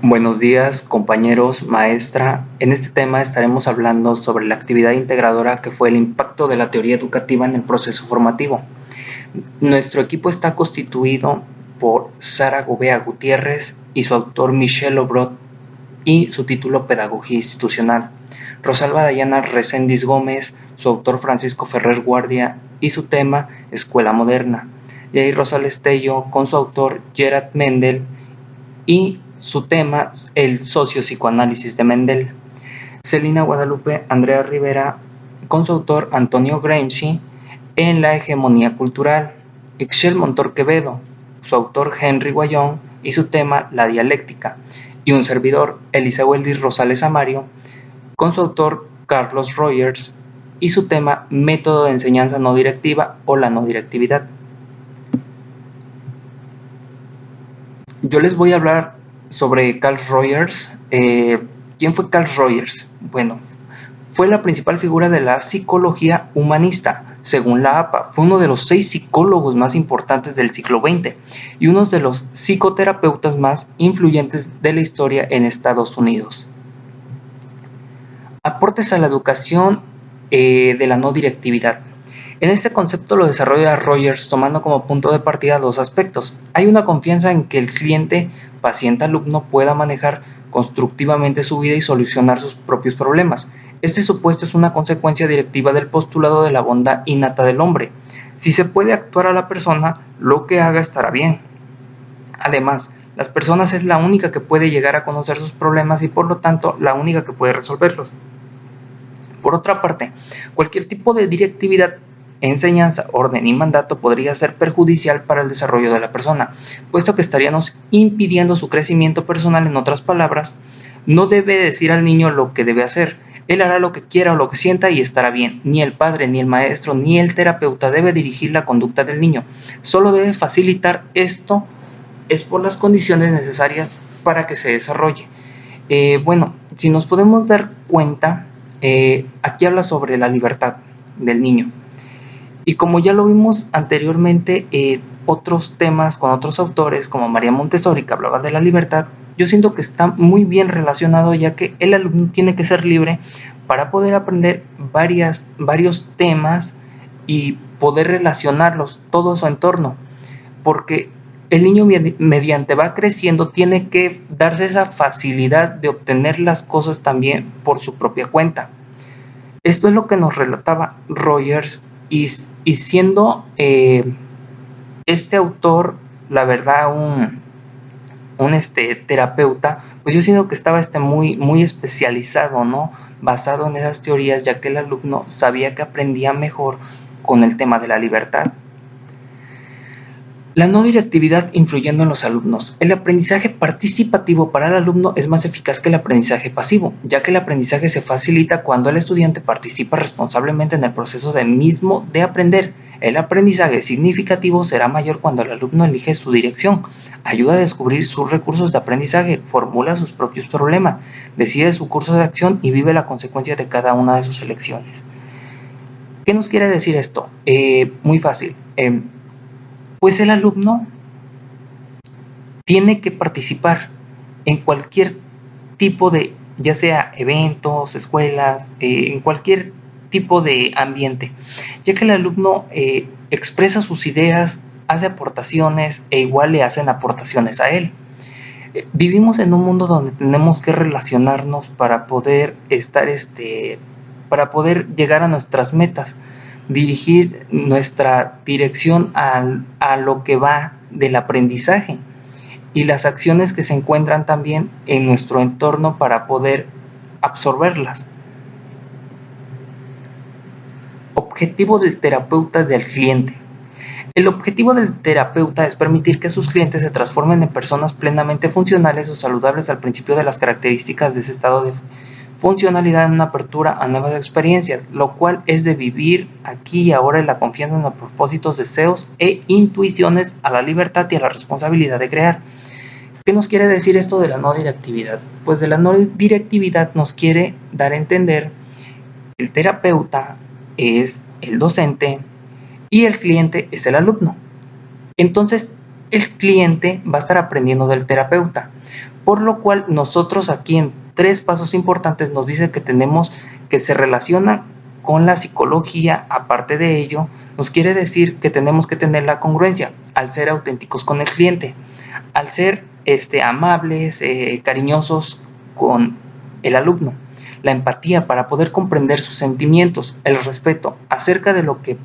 Buenos días, compañeros, maestra. En este tema estaremos hablando sobre la actividad integradora que fue el impacto de la teoría educativa en el proceso formativo. Nuestro equipo está constituido por Sara Gobea Gutiérrez y su autor Michel Obrot y su título Pedagogía Institucional. Rosalba Dayana Reséndiz Gómez, su autor Francisco Ferrer Guardia y su tema Escuela Moderna. Yair Rosales Tello con su autor Gerard Mendel y su tema el socio-psicoanálisis de Mendel. Celina Guadalupe Andrea Rivera con su autor Antonio Gramsci en la hegemonía cultural. Ixchel Montor Quevedo, su autor Henry Guayón y su tema la dialéctica. Y un servidor, Elisahueldis Rosales Amario, con su autor Carlos Rogers y su tema método de enseñanza no directiva o la no directividad. Yo les voy a hablar sobre Carl Rogers. ¿Quién fue Carl Rogers? Bueno, fue la principal figura de la psicología humanista, según la APA. Fue uno de los 6 psicólogos más importantes del siglo XX y uno de los psicoterapeutas más influyentes de la historia en Estados Unidos. Aportes a la educación de la no directividad. En este concepto lo desarrolla Rogers tomando como punto de partida dos aspectos. Hay una confianza en que el cliente, paciente alumno, pueda manejar constructivamente su vida y solucionar sus propios problemas. Este supuesto es una consecuencia directiva del postulado de la bondad innata del hombre. Si se puede actuar a la persona, lo que haga estará bien. Además, las personas es la única que puede llegar a conocer sus problemas y por lo tanto la única que puede resolverlos. Por otra parte, cualquier tipo de directividad, enseñanza, orden y mandato podría ser perjudicial para el desarrollo de la persona, puesto que estaríamos impidiendo su crecimiento personal. En otras palabras, no debe decir al niño lo que debe hacer. Él hará lo que quiera o lo que sienta y estará bien. Ni el padre, ni el maestro, ni el terapeuta debe dirigir la conducta del niño. Solo debe facilitar esto es por las condiciones necesarias para que se desarrolle. Bueno, si nos podemos dar cuenta, aquí habla sobre la libertad del niño. Y como ya lo vimos anteriormente, otros temas con otros autores, como María Montessori, que hablaba de la libertad, yo siento que está muy bien relacionado, ya que el alumno tiene que ser libre para poder aprender varios temas y poder relacionarlos todo a su entorno, porque el niño mediante va creciendo tiene que darse esa facilidad de obtener las cosas también por su propia cuenta. Esto es lo que nos relataba Rogers y siendo este autor, la verdad, un terapeuta, pues yo siento que estaba muy especializado, ¿no? Basado en esas teorías, ya que el alumno sabía que aprendía mejor con el tema de la libertad. La no directividad influyendo en los alumnos. El aprendizaje participativo para el alumno es más eficaz que el aprendizaje pasivo, ya que el aprendizaje se facilita cuando el estudiante participa responsablemente en el proceso de aprender. El aprendizaje significativo será mayor cuando el alumno elige su dirección, ayuda a descubrir sus recursos de aprendizaje, formula sus propios problemas, decide su curso de acción y vive la consecuencia de cada una de sus elecciones. ¿Qué nos quiere decir esto? Muy fácil. Pues el alumno tiene que participar en cualquier tipo de, ya sea eventos, escuelas, en cualquier tipo de ambiente, ya que el alumno expresa sus ideas, hace aportaciones e igual le hacen aportaciones a él. Vivimos en un mundo donde tenemos que relacionarnos para poder para poder llegar a nuestras metas, dirigir nuestra dirección a lo que va del aprendizaje y las acciones que se encuentran también en nuestro entorno para poder absorberlas. Objetivo del terapeuta del cliente. El objetivo del terapeuta es permitir que sus clientes se transformen en personas plenamente funcionales o saludables al principio de las características de ese estado de funcionalidad en una apertura a nuevas experiencias, lo cual es de vivir aquí y ahora en la confianza en los propósitos, deseos e intuiciones, a la libertad y a la responsabilidad de crear. ¿Qué nos quiere decir esto de la no directividad? Pues de la no directividad nos quiere dar a entender que el terapeuta es el docente y el cliente es el alumno. Entonces, el cliente va a estar aprendiendo del terapeuta. por lo cual nosotros aquí en 3 pasos importantes nos dice que tenemos que se relaciona con la psicología. Aparte de ello, nos quiere decir que tenemos que tener la congruencia al ser auténticos con el cliente, al ser amables, cariñosos con el alumno, la empatía para poder comprender sus sentimientos, el respeto acerca de lo que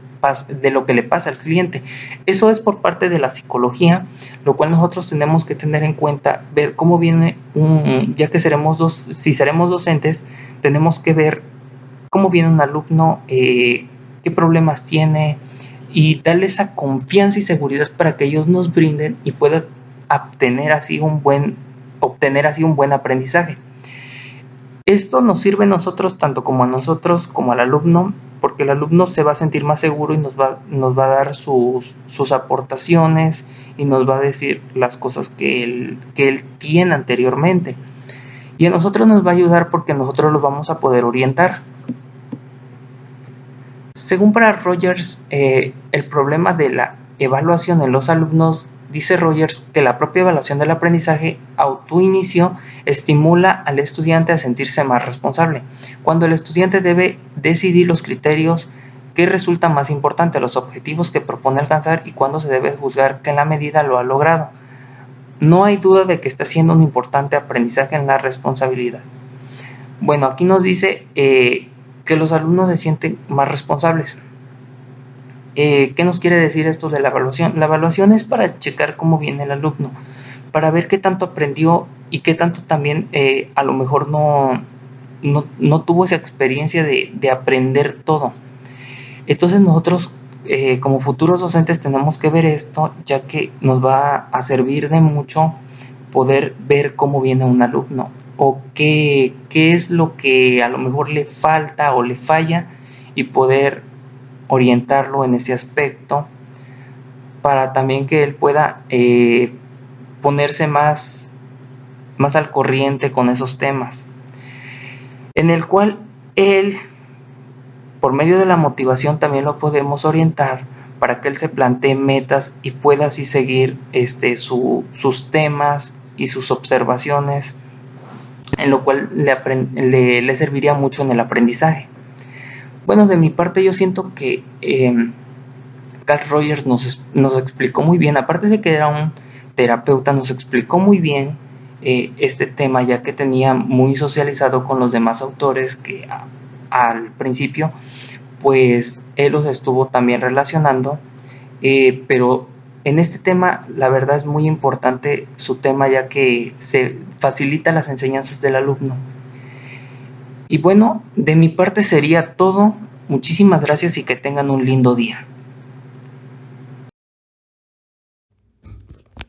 le pasa al cliente. Eso es por parte de la psicología, lo cual nosotros tenemos que tener en cuenta, ver cómo viene ya que si seremos docentes, tenemos que ver cómo viene un alumno, qué problemas tiene, y darle esa confianza y seguridad para que ellos nos brinden y puedan obtener así un buen aprendizaje. Esto nos sirve a nosotros, tanto como a nosotros como al alumno, porque el alumno se va a sentir más seguro y nos va a dar sus aportaciones y nos va a decir las cosas que él tiene anteriormente. Y a nosotros nos va a ayudar porque nosotros lo vamos a poder orientar. Según para Rogers, el problema de la evaluación en los alumnos, dice Rogers que la propia evaluación del aprendizaje autoinicio estimula al estudiante a sentirse más responsable, cuando el estudiante debe decidir los criterios que resultan más importantes, los objetivos que propone alcanzar y cuándo se debe juzgar que en la medida lo ha logrado. No hay duda de que está haciendo un importante aprendizaje en la responsabilidad. Bueno, aquí nos dice que los alumnos se sienten más responsables. ¿Qué nos quiere decir esto de la evaluación? La evaluación es para checar cómo viene el alumno, para ver qué tanto aprendió y qué tanto también a lo mejor no tuvo esa experiencia de aprender todo. Entonces nosotros como futuros docentes tenemos que ver esto, ya que nos va a servir de mucho poder ver cómo viene un alumno o qué es lo que a lo mejor le falta o le falla y poder orientarlo en ese aspecto para también que él pueda ponerse más al corriente con esos temas, en el cual él, por medio de la motivación, también lo podemos orientar para que él se plantee metas y pueda así seguir sus temas y sus observaciones, en lo cual le serviría mucho en el aprendizaje. Bueno, de mi parte yo siento que Carl Rogers nos explicó muy bien, aparte de que era un terapeuta, nos explicó muy bien este tema, ya que tenía muy socializado con los demás autores que al principio pues él los estuvo también relacionando, pero en este tema la verdad es muy importante su tema, ya que se facilita las enseñanzas del alumno. Y bueno, de mi parte sería todo. Muchísimas gracias y que tengan un lindo día.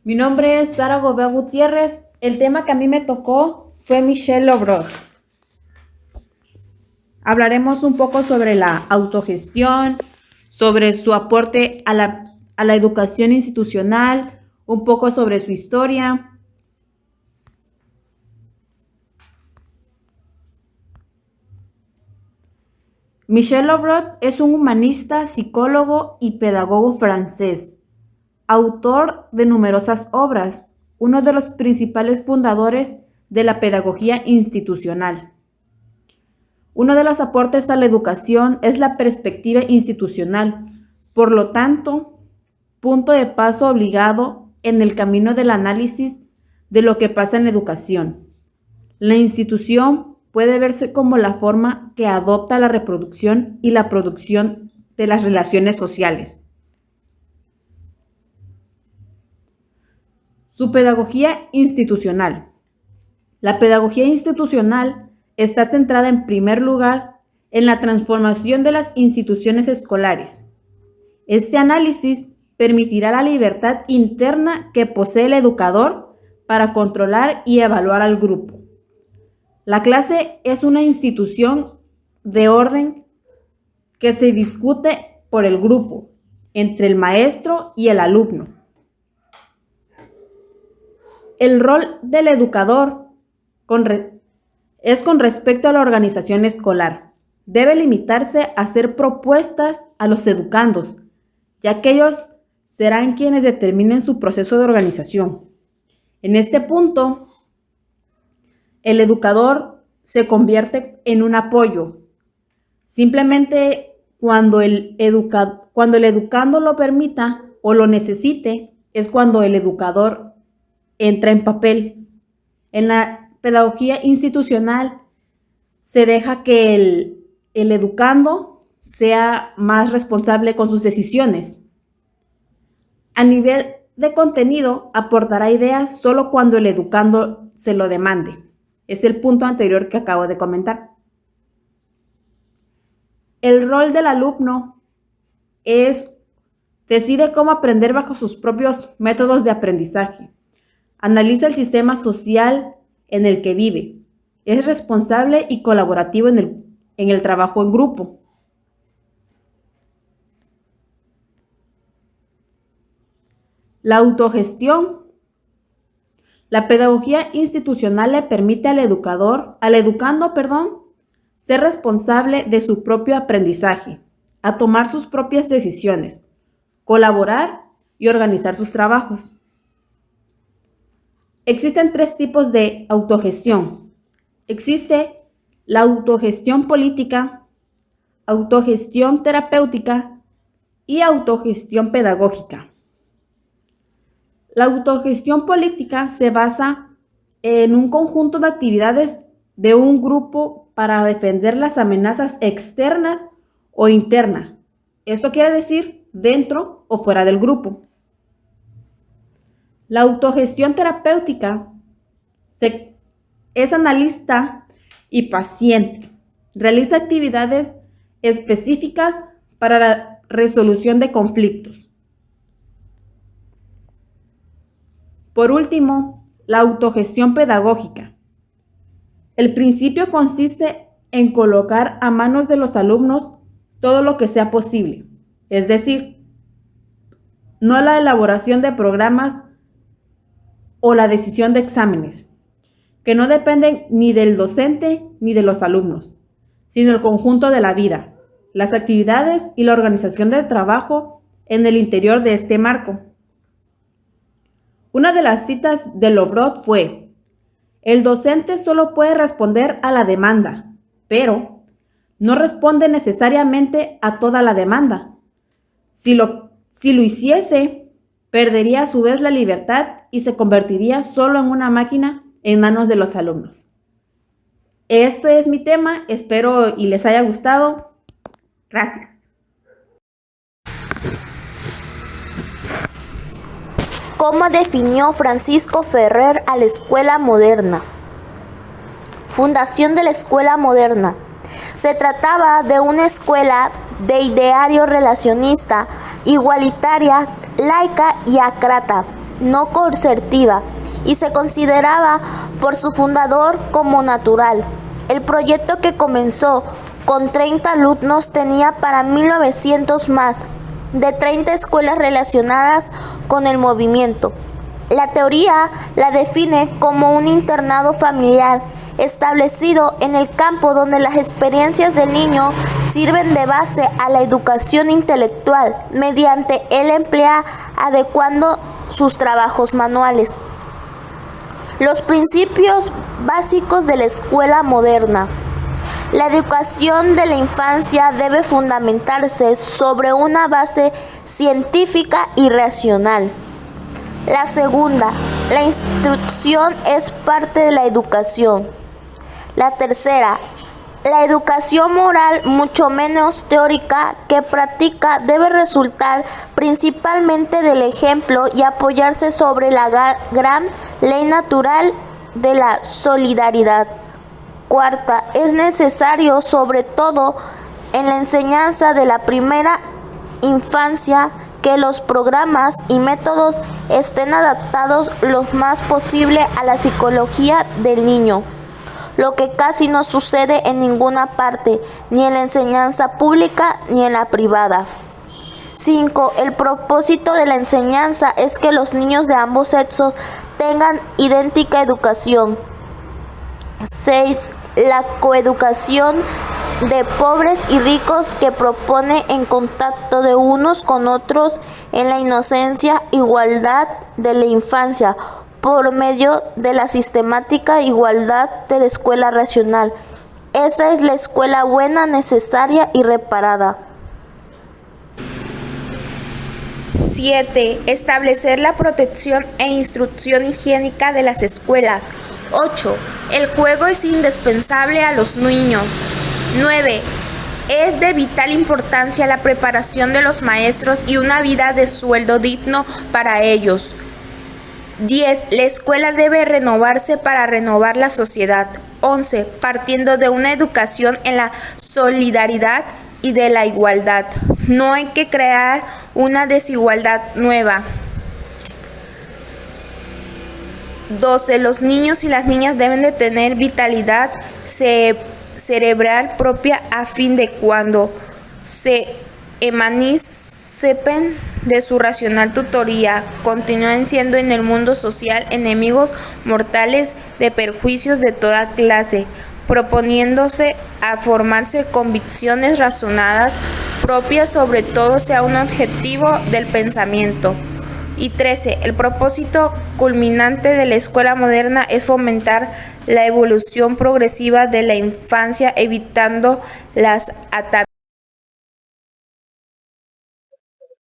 Mi nombre es Sara Gobea Gutiérrez. El tema que a mí me tocó fue Michel Lobros. Hablaremos un poco sobre la autogestión, sobre su aporte a la educación institucional, un poco sobre su historia. Michel Lobros es un humanista, psicólogo y pedagogo francés, autor de numerosas obras, uno de los principales fundadores de la pedagogía institucional. Uno de los aportes a la educación es la perspectiva institucional, por lo tanto, punto de paso obligado en el camino del análisis de lo que pasa en la educación. La institución puede verse como la forma que adopta la reproducción y la producción de las relaciones sociales. Su pedagogía institucional. La pedagogía institucional está centrada en primer lugar en la transformación de las instituciones escolares. Este análisis permitirá la libertad interna que posee el educador para controlar y evaluar al grupo. La clase es una institución de orden que se discute por el grupo, entre el maestro y el alumno. El rol del educador es con respecto a la organización escolar. Debe limitarse a hacer propuestas a los educandos, ya que ellos serán quienes determinen su proceso de organización. En este punto, el educador se convierte en un apoyo. Simplemente cuando el educando lo permita o lo necesite, es cuando el educador entra en papel. En la pedagogía institucional se deja que el educando sea más responsable con sus decisiones. A nivel de contenido, aportará ideas solo cuando el educando se lo demande. Es el punto anterior que acabo de comentar. El rol del alumno decide cómo aprender bajo sus propios métodos de aprendizaje. Analiza el sistema social en el que vive. Es responsable y colaborativo en el trabajo en grupo. La autogestión. La pedagogía institucional le permite al educando, ser responsable de su propio aprendizaje, a tomar sus propias decisiones, colaborar y organizar sus trabajos. Existen 3 tipos de autogestión. Existe la autogestión política, autogestión terapéutica y autogestión pedagógica. La autogestión política se basa en un conjunto de actividades de un grupo para defender las amenazas externas o internas. Esto quiere decir dentro o fuera del grupo. La autogestión terapéutica es analista y paciente. Realiza actividades específicas para la resolución de conflictos. Por último, la autogestión pedagógica. El principio consiste en colocar a manos de los alumnos todo lo que sea posible, es decir, no la elaboración de programas o la decisión de exámenes, que no dependen ni del docente ni de los alumnos, sino el conjunto de la vida, las actividades y la organización del trabajo en el interior de este marco. Una de las citas de Lovrot fue: el docente solo puede responder a la demanda, pero no responde necesariamente a toda la demanda. Si lo hiciese, perdería a su vez la libertad y se convertiría solo en una máquina en manos de los alumnos. Este es mi tema, espero y les haya gustado. Gracias. ¿Cómo definió Francisco Ferrer a la escuela moderna? Fundación de la escuela moderna. Se trataba de una escuela de ideario relacionista, igualitaria, laica y acrata, no coercitiva, y se consideraba por su fundador como natural. El proyecto, que comenzó con 30 alumnos, tenía para 1900 más de 30 escuelas relacionadas con el movimiento. La teoría la define como un internado familiar establecido en el campo donde las experiencias del niño sirven de base a la educación intelectual mediante el empleo adecuando sus trabajos manuales. Los principios básicos de la escuela moderna. La educación de la infancia debe fundamentarse sobre una base científica y racional. La segunda, la instrucción es parte de la educación. La tercera, la educación moral, mucho menos teórica que práctica, debe resultar principalmente del ejemplo y apoyarse sobre la gran ley natural de la solidaridad. Cuarta, es necesario, sobre todo en la enseñanza de la primera infancia, que los programas y métodos estén adaptados lo más posible a la psicología del niño, lo que casi no sucede en ninguna parte, ni en la enseñanza pública ni en la privada. 5. El propósito de la enseñanza es que los niños de ambos sexos tengan idéntica educación. 6. La coeducación de pobres y ricos, que propone en contacto de unos con otros en la inocencia, igualdad de la infancia, por medio de la sistemática igualdad de la escuela racional. Esa es la escuela buena, necesaria y reparada. 7. Establecer la protección e instrucción higiénica de las escuelas. 8. El juego es indispensable a los niños. 9. Es de vital importancia la preparación de los maestros y una vida de sueldo digno para ellos. 10. La escuela debe renovarse para renovar la sociedad. 11. Partiendo de una educación en la solidaridad y de la igualdad. No hay que crear una desigualdad nueva. 12. Los niños y las niñas deben de tener vitalidad cerebral propia a fin de cuando se emancipen de su racional tutoría, continúen siendo en el mundo social enemigos mortales de perjuicios de toda clase, proponiéndose a formarse convicciones razonadas propias, sobre todo sea un objetivo del pensamiento. Y 13. El propósito culminante de la escuela moderna es fomentar la evolución progresiva de la infancia, evitando las atavías.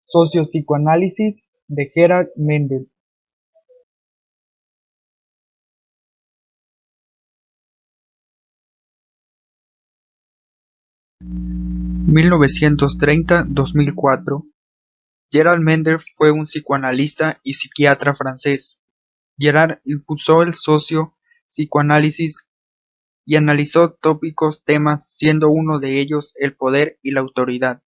Sociopsicoanálisis de Gerhard Mendel. (1930-2004) Gerhard Mendel fue un psicoanalista y psiquiatra francés. Gerhard impulsó el socio-psicoanálisis y analizó tópicos temas, siendo uno de ellos el poder y la autoridad.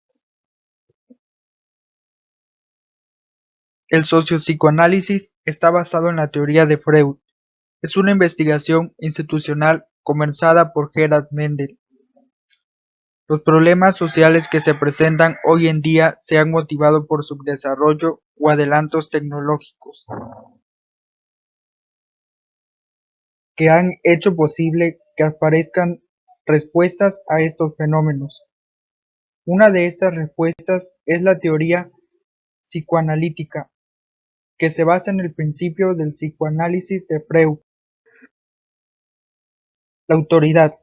El socio-psicoanálisis está basado en la teoría de Freud. Es una investigación institucional comenzada por Gerhard Mendel. Los problemas sociales que se presentan hoy en día se han motivado por su desarrollo o adelantos tecnológicos, que han hecho posible que aparezcan respuestas a estos fenómenos. Una de estas respuestas es la teoría psicoanalítica, que se basa en el principio del psicoanálisis de Freud. La autoridad,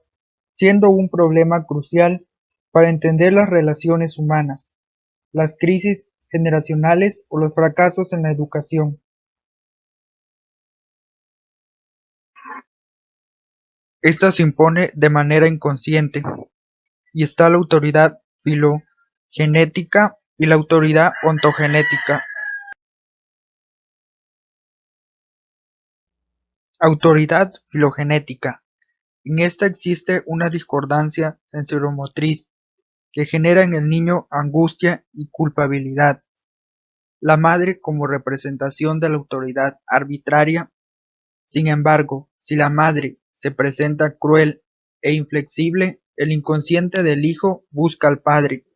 siendo un problema crucial para entender las relaciones humanas, las crisis generacionales o los fracasos en la educación. Esta se impone de manera inconsciente, y está la autoridad filogenética y la autoridad ontogenética. Autoridad filogenética. En esta existe una discordancia sensoromotriz que genera en el niño angustia y culpabilidad. La madre como representación de la autoridad arbitraria. Sin embargo, si la madre se presenta cruel e inflexible, el inconsciente del hijo busca al padre.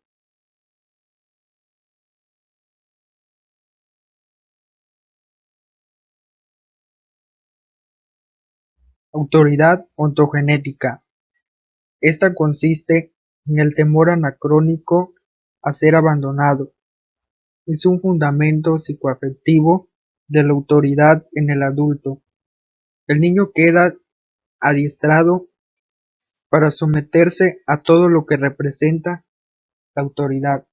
Autoridad ontogenética. Esta consiste en el temor anacrónico a ser abandonado. Es un fundamento psicoafectivo de la autoridad en el adulto. El niño queda adiestrado para someterse a todo lo que representa la autoridad,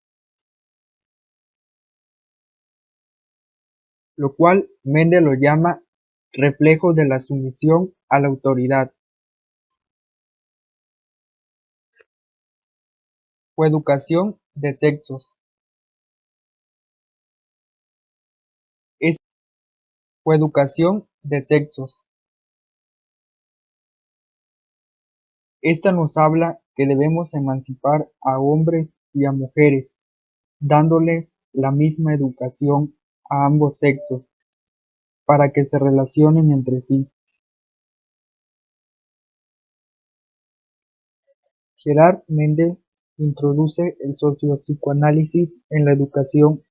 lo cual Mendel lo llama reflejo de la sumisión a la autoridad. Coeducación de sexos. Coeducación de sexos. Esta nos habla que debemos emancipar a hombres y a mujeres, dándoles la misma educación a ambos sexos, para que se relacionen entre sí. Gerhard Mendel introduce el sociopsicoanálisis en la educación,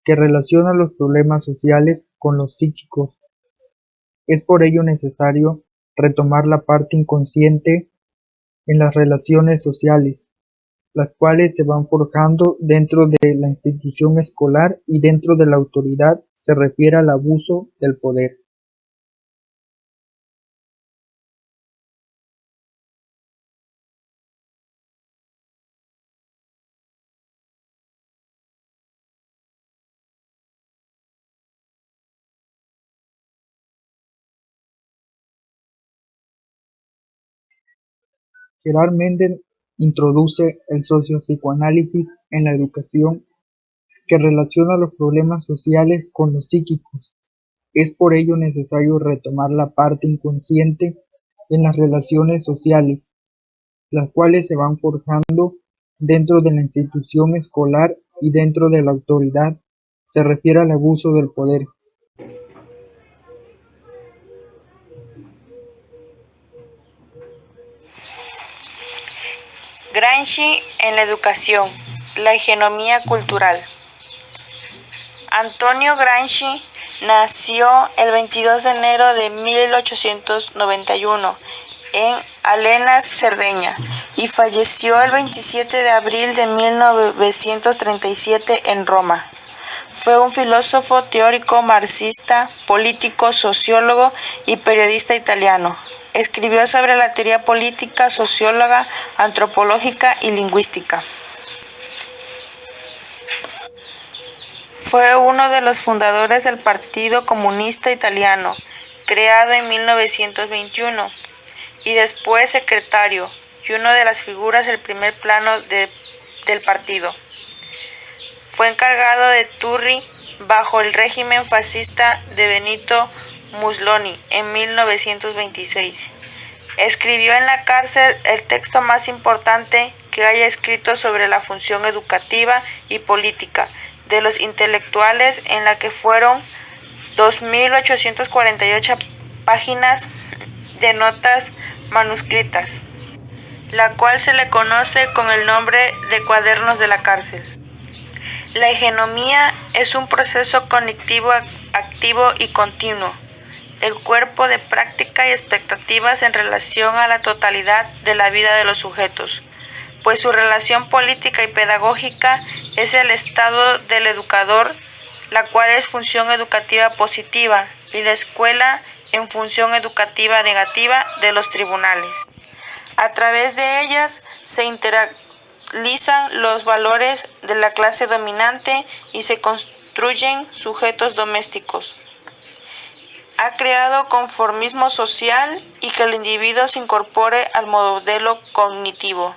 que relaciona los problemas sociales con los psíquicos. Es por ello necesario retomar la parte inconsciente en las relaciones sociales, las cuales se van forjando dentro de la institución escolar y dentro de la autoridad se refiere al abuso del poder. Gerard Mender introduce el sociopsicoanálisis en la educación, que relaciona los problemas sociales con los psíquicos. Es por ello necesario retomar la parte inconsciente en las relaciones sociales, las cuales se van forjando dentro de la institución escolar y dentro de la autoridad. Se refiere al abuso del poder. Gramsci en la educación, la hegemonía cultural. Antonio Gramsci nació el 22 de enero de 1891 en Arenas, Cerdeña, y falleció el 27 de abril de 1937 en Roma. Fue un filósofo, teórico, marxista, político, sociólogo y periodista italiano. Escribió sobre la teoría política, socióloga, antropológica y lingüística. Fue uno de los fundadores del Partido Comunista Italiano, creado en 1921, y después secretario y una de las figuras del primer plano del partido. Fue encargado de Turri bajo el régimen fascista de Benito Mussolini en 1926. Escribió en la cárcel el texto más importante que haya escrito sobre la función educativa y política de los intelectuales, en la que fueron 2.848 páginas de notas manuscritas, la cual se le conoce con el nombre de Cuadernos de la Cárcel. La hegemonía es un proceso cognitivo activo y continuo, el cuerpo de práctica y expectativas en relación a la totalidad de la vida de los sujetos, pues su relación política y pedagógica es el estado del educador, la cual es función educativa positiva, y la escuela en función educativa negativa de los tribunales. A través de ellas se internalizan los valores de la clase dominante y se construyen sujetos domésticos. Ha creado conformismo social y que el individuo se incorpore al modelo cognitivo.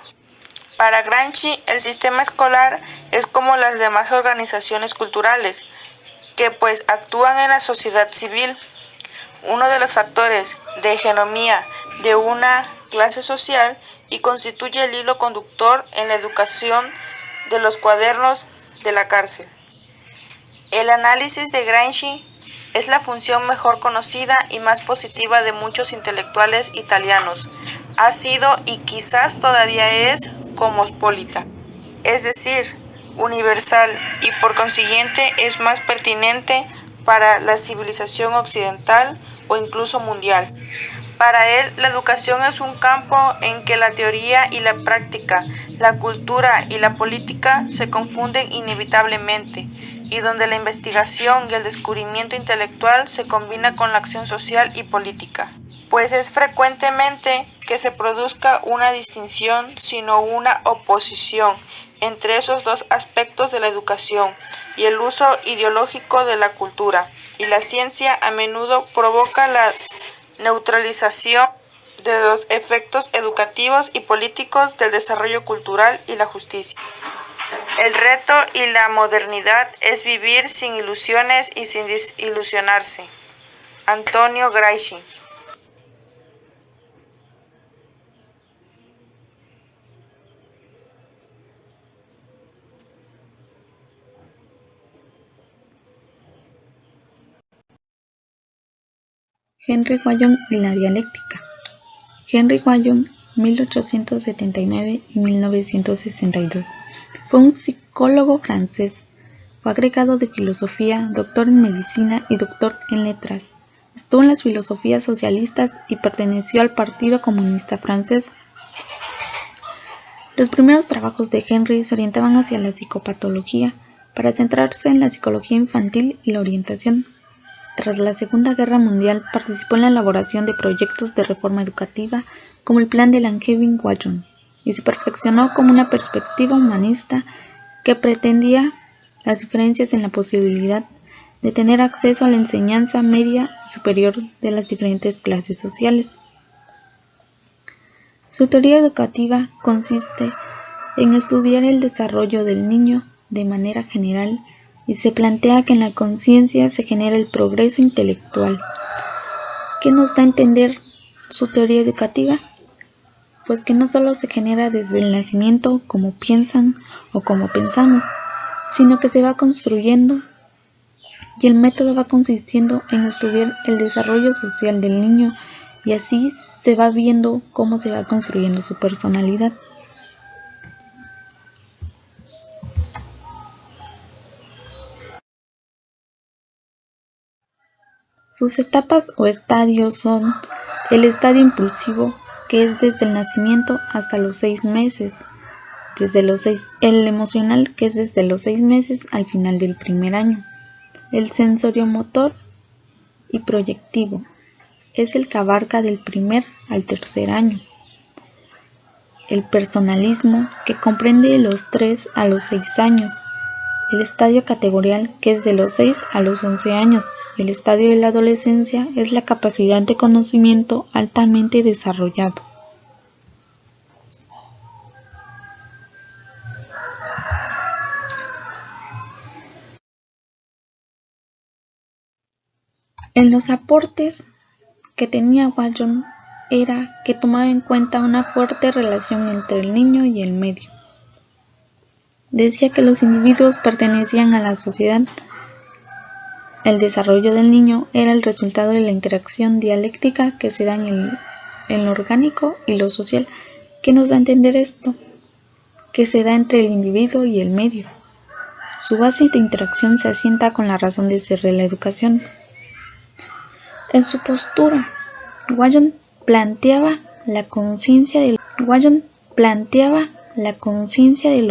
Para Gramsci, el sistema escolar es como las demás organizaciones culturales, que pues actúan en la sociedad civil. Uno de los factores de hegemonía de una clase social y constituye el hilo conductor en la educación de los cuadernos de la cárcel. El análisis de Gramsci es la función mejor conocida y más positiva de muchos intelectuales italianos. Ha sido y quizás todavía es cosmopolita, es decir, universal, y por consiguiente es más pertinente para la civilización occidental o incluso mundial. Para él, la educación es un campo en que la teoría y la práctica, la cultura y la política se confunden inevitablemente, y donde la investigación y el descubrimiento intelectual se combina con la acción social y política. Pues es frecuentemente que se produzca una distinción, sino una oposición, entre esos dos aspectos de la educación y el uso ideológico de la cultura, y la ciencia a menudo provoca la neutralización de los efectos educativos y políticos del desarrollo cultural y la justicia. El reto y la modernidad es vivir sin ilusiones y sin desilusionarse. Antonio Gramsci. Henry Wallon en la dialéctica. Henry Wallon, 1879 y 1962, fue un psicólogo francés. Fue agregado de filosofía, doctor en medicina y doctor en letras. Estuvo en las filosofías socialistas y perteneció al Partido Comunista Francés. Los primeros trabajos de Henry se orientaban hacia la psicopatología, para centrarse en la psicología infantil y la orientación. Tras la Segunda Guerra Mundial participó en la elaboración de proyectos de reforma educativa como el Plan de Langevin-Wallon y se perfeccionó como una perspectiva humanista que pretendía las diferencias en la posibilidad de tener acceso a la enseñanza media y superior de las diferentes clases sociales. Su teoría educativa consiste en estudiar el desarrollo del niño de manera general y se plantea que en la conciencia se genera el progreso intelectual. ¿Qué nos da a entender su teoría educativa? Pues que no solo se genera desde el nacimiento como piensan o como pensamos, sino que se va construyendo y el método va consistiendo en estudiar el desarrollo social del niño y así se va viendo cómo se va construyendo su personalidad. Sus etapas o estadios son el estadio impulsivo, que es desde el nacimiento hasta los 6 meses, el emocional, que es desde los 6 meses al final del primer año, el sensoriomotor y proyectivo, es el que abarca del primer al tercer año, el personalismo, que comprende de los 3 a los 6 años, el estadio categorial, que es de los 6 a los 11 años. El estadio de la adolescencia es la capacidad de conocimiento altamente desarrollado. En los aportes que tenía Wallon era que tomaba en cuenta una fuerte relación entre el niño y el medio. Decía que los individuos pertenecían a la sociedad. El desarrollo del niño era el resultado de la interacción dialéctica que se da en lo orgánico y lo social. ¿Qué nos da a entender esto? Que se da entre el individuo y el medio. Su base de interacción se asienta con la razón de ser de la educación. En su postura, Wallon planteaba la conciencia del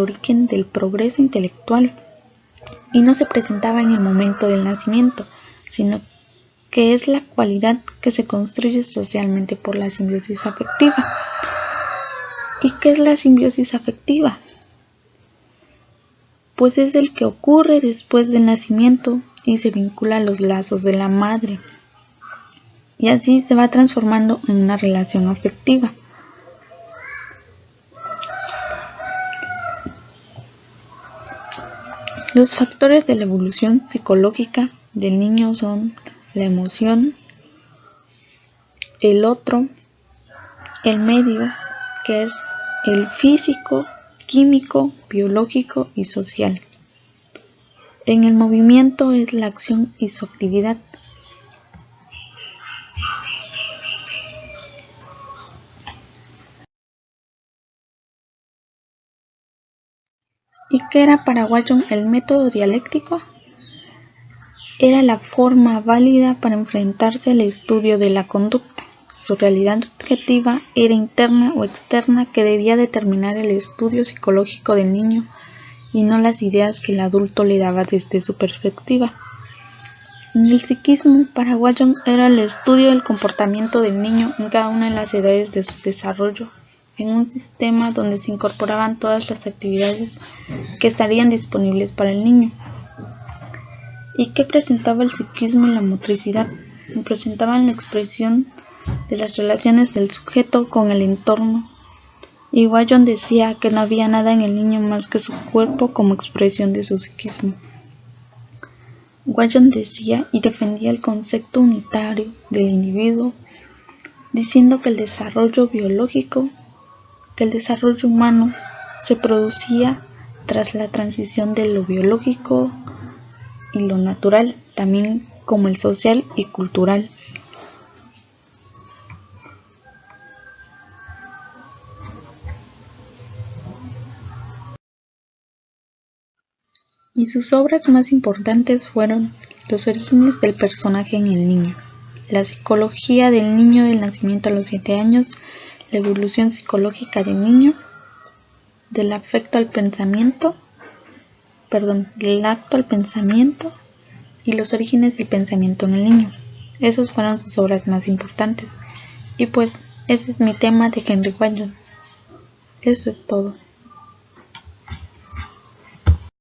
origen del progreso intelectual y no se presentaba en el momento del nacimiento, sino que es la cualidad que se construye socialmente por la simbiosis afectiva. ¿Y qué es la simbiosis afectiva? Pues es el que ocurre después del nacimiento y se vincula a los lazos de la madre, y así se va transformando en una relación afectiva. Los factores de la evolución psicológica del niño son la emoción, el otro, el medio, que es el físico, químico, biológico y social. En el movimiento es la acción y su actividad. ¿Y qué era para Wallon el método dialéctico? Era la forma válida para enfrentarse al estudio de la conducta. Su realidad objetiva era interna o externa, que debía determinar el estudio psicológico del niño y no las ideas que el adulto le daba desde su perspectiva. En el psiquismo, para Wallon era el estudio del comportamiento del niño en cada una de las edades de su desarrollo, en un sistema donde se incorporaban todas las actividades que estarían disponibles para el niño. ¿Y qué presentaba el psiquismo en la motricidad? Presentaban la expresión de las relaciones del sujeto con el entorno. Y Wallon decía que no había nada en el niño más que su cuerpo como expresión de su psiquismo. Wallon decía y defendía el concepto unitario del individuo, diciendo que el desarrollo biológico, que el desarrollo humano se producía tras la transición de lo biológico y lo natural, también como el social y cultural. Y sus obras más importantes fueron Los orígenes del personaje en el niño, La psicología del niño del nacimiento a los 7 años, La evolución psicológica del niño, del acto al pensamiento y Los orígenes del pensamiento en el niño. Esas fueron sus obras más importantes. Y pues ese es mi tema de Henry Wallon. Eso es todo.